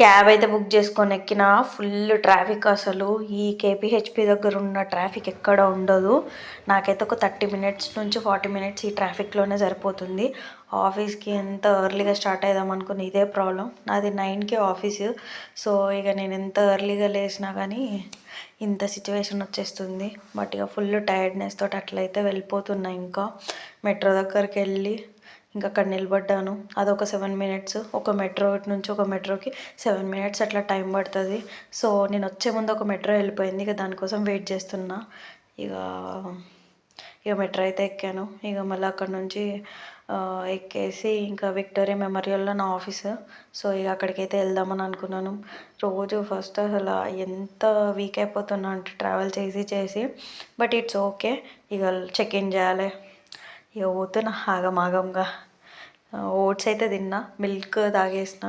Cab అయితే book చేసుకొని ఎక్కిన ఫుల్ ట్రాఫిక్. అసలు ఈ కేపీహెచ్పి దగ్గర ఉన్న ట్రాఫిక్ ఎక్కడ ఉండదు. నాకైతే ఒక 30 మినిట్స్ నుంచి 40 మినిట్స్ ఈ ట్రాఫిక్లోనే సరిపోతుంది. ఆఫీస్కి ఎంత ఎర్లీగా స్టార్ట్ అవుదాం అనుకుని ఇదే ప్రాబ్లం. నాది 9కి ఆఫీసు. సో ఇక నేను ఎంత ఎర్లీగా లేచినా కానీ ఇంత సిచ్యువేషన్ వచ్చేస్తుంది. బట్ ఇక ఫుల్ టైర్డ్నెస్ తోటి అట్లయితే వెళ్ళిపోతున్నా. ఇంకా మెట్రో దగ్గరికి వెళ్ళి ఇంకా అక్కడ నిలబడ్డాను. అదొక 7 మినిట్స్. ఒక మెట్రో నుంచి ఒక మెట్రోకి 7 మినిట్స్ అట్లా టైం పడుతుంది. సో నేను వచ్చే ముందు ఒక మెట్రో వెళ్ళిపోయింది. ఇక దానికోసం వెయిట్ చేస్తున్నా. ఇక ఇక మెట్రో అయితే ఎక్కాను. ఇక మళ్ళీ అక్కడ నుంచి ఎక్కేసి ఇంకా విక్టోరియా మెమోరియల్లో నా ఆఫీసు. సో ఇక అక్కడికైతే వెళ్దామని అనుకున్నాను. రోజు ఫస్ట్ అసలు ఎంత వీక్ అయిపోతున్నా అంటే ట్రావెల్ చేసి చేసి. But it's okay. ఇక చెక్ ఇన్ చేయాలి. ఇక పోతున్నా ఆగమాగంగా. ఓట్స్ అయితే తిన్నా, మిల్క్ తాగేసిన.